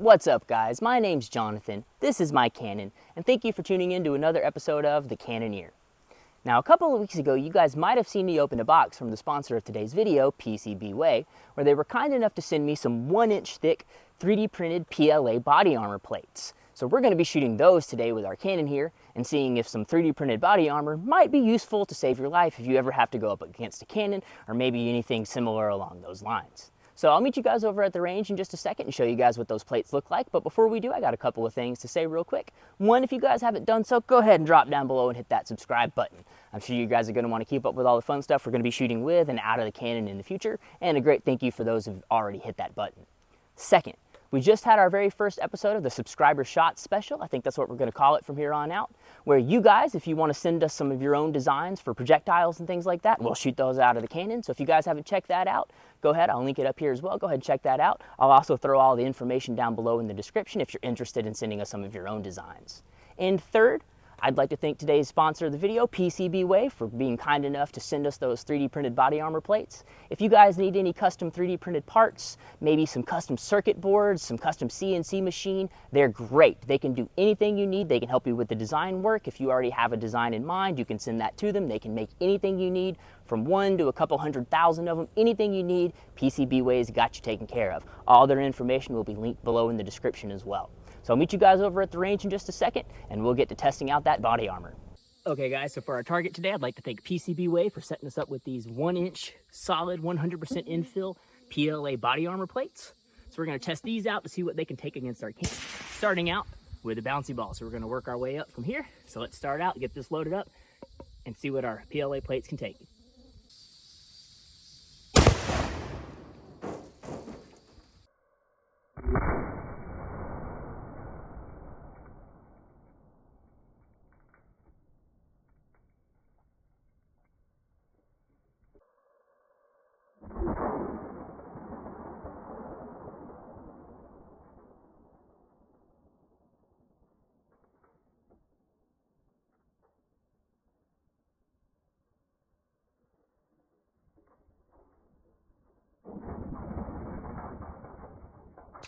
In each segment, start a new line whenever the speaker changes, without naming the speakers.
What's up, guys? My name's Jonathan, this is my Canon, and thank you for tuning in to another episode of The Cannoneer. Now, a couple of weeks ago, you guys might have seen me open a box from the sponsor of today's video, PCB Way, where they were kind enough to send me some 1-inch thick 3D printed PLA body armor plates. So we're going to be shooting those today with our Canon here and seeing if some 3D printed body armor might be useful to save your life if you ever have to go up against a Canon or maybe anything similar along those lines. So I'll meet you guys over at the range in just a second and show you guys what those plates look like. But before we do, I got a couple of things to say real quick. One, if you guys haven't done so, go ahead and drop down below and hit that subscribe button. I'm sure you guys are going to want to keep up with all the fun stuff we're going to be shooting with and out of the Canon in the future. And a great thank you for those who've already hit that button. Second, we just had our very first episode of the Subscriber Shot Special. I think that's what we're going to call it from here on out, where you guys, if you want to send us some of your own designs for projectiles and things like that, we'll shoot those out of the Canon. So if you guys haven't checked that out, go ahead. I'll link it up here as well. Go ahead and check that out. I'll also throw all the information down below in the description if you're interested in sending us some of your own designs. And third, I'd like to thank today's sponsor of the video, PCB Way, for being kind enough to send us those 3D printed body armor plates. If you guys need any custom 3D printed parts, maybe some custom circuit boards, some custom CNC machine, they're great. They can do anything you need. They can help you with the design work. If you already have a design in mind, you can send that to them. They can make anything you need, from 1 to a couple 100,000 of them. Anything you need, PCB Way's got you taken care of. All their information will be linked below in the description as well. So I'll meet you guys over at the range in just a second, and we'll get to testing out that body armor. Okay guys, so for our target today, I'd like to thank PCB Way for setting us up with these 1-inch solid 100% infill PLA body armor plates. So we're gonna test these out to see what they can take against our Canon. Starting out with a bouncy ball. So we're gonna work our way up from here. So let's start out, get this loaded up, and see what our PLA plates can take.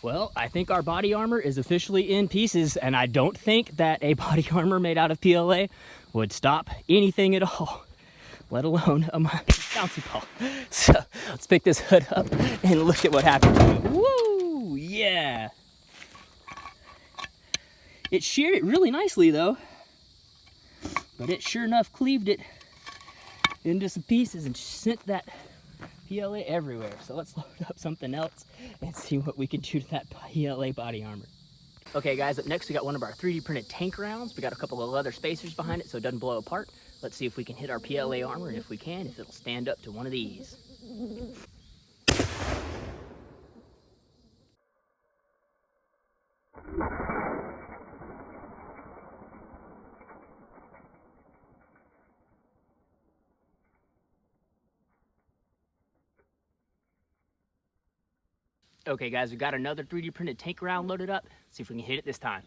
Well, I think our body armor is officially in pieces, and I don't think that a body armor made out of PLA would stop anything at all, let alone a bouncy ball. So let's pick this hood up and look at what happened. Woo! Yeah! It sheared it really nicely though, but it sure enough cleaved it into some pieces and sent that PLA everywhere. So let's load up something else and see what we can do to that PLA body armor. Okay guys, up next we got one of our 3D printed tank rounds. We got a couple of leather spacers behind it so it doesn't blow apart. Let's see if we can hit our PLA armor, and if we can, if it'll stand up to one of these. Okay guys, we got another 3D printed tank round loaded up. Let's see if we can hit it this time.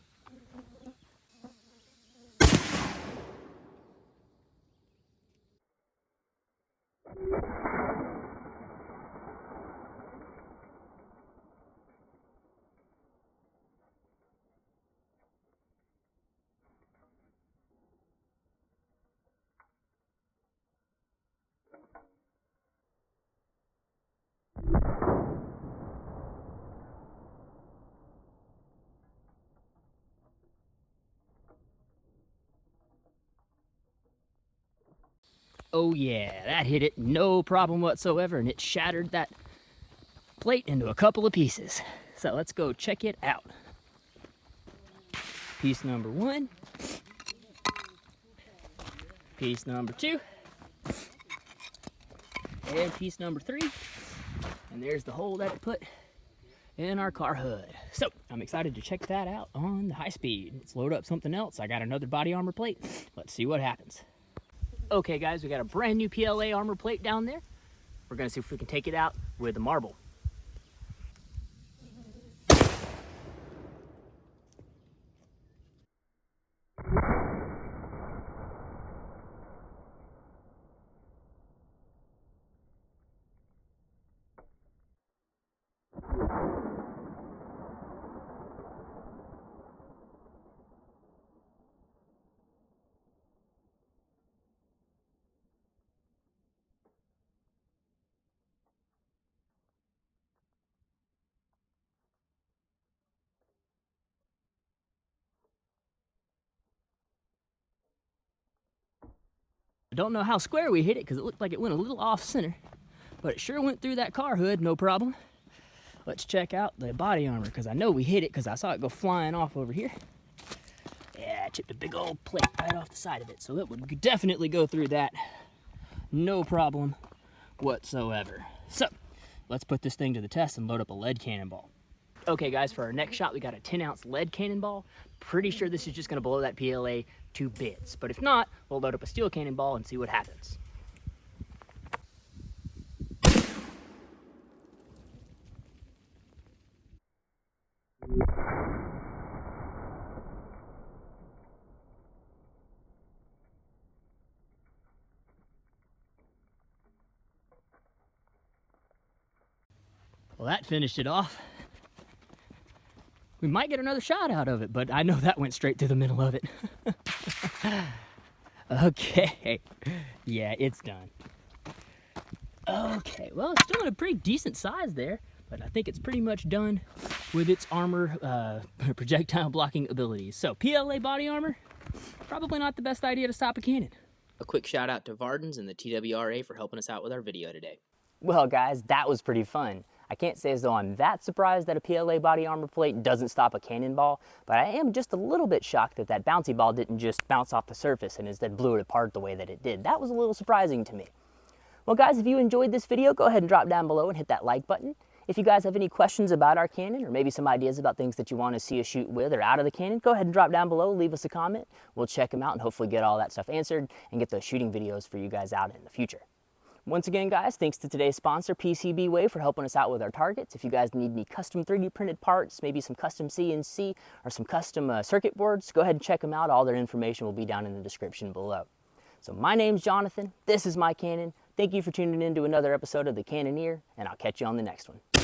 Oh yeah, that hit it, no problem whatsoever, and it shattered that plate into a couple of pieces. So let's go check it out. Piece number 1, piece number 2, and piece number 3. And there's the hole that it put in our car hood. So I'm excited to check that out on the high speed. Let's load up something else. I got another body armor plate. Let's see what happens. Okay guys, we got a brand new PLA armor plate down there. We're gonna see if we can take it out with a marble. I don't know how square we hit it because it looked like it went a little off center, but it sure went through that car hood, no problem. Let's check out the body armor because I know we hit it because I saw it go flying off over here. Yeah, I chipped a big old plate right off the side of it, so it would definitely go through that. No problem whatsoever. So, let's put this thing to the test and load up a lead cannonball. Okay guys, for our next shot, we got a 10-ounce lead cannonball. Pretty sure this is just gonna blow that PLA to bits. But if not, we'll load up a steel cannonball and see what happens. Well, that finished it off. We might get another shot out of it, but I know that went straight through the middle of it. Okay, yeah, it's done. Okay, well, it's still in a pretty decent size there, but I think it's pretty much done with its armor projectile blocking abilities. So, PLA body armor, probably not the best idea to stop a cannon. A quick shout out to Vardens and the TWRA for helping us out with our video today. Well guys, that was pretty fun. I can't say as though I'm that surprised that a PLA body armor plate doesn't stop a cannonball, but I am just a little bit shocked that that bouncy ball didn't just bounce off the surface and instead blew it apart the way that it did. That was a little surprising to me. Well guys, if you enjoyed this video, go ahead and drop down below and hit that like button. If you guys have any questions about our cannon or maybe some ideas about things that you want to see us shoot with or out of the cannon, go ahead and drop down below, leave us a comment. We'll check them out and hopefully get all that stuff answered and get those shooting videos for you guys out in the future. Once again, guys, thanks to today's sponsor, PCB Way, for helping us out with our targets. If you guys need any custom 3D printed parts, maybe some custom CNC or some custom circuit boards, go ahead and check them out. All their information will be down in the description below. So my name's Jonathan. This is my cannon. Thank you for tuning in to another episode of the Cannoneer, and I'll catch you on the next one.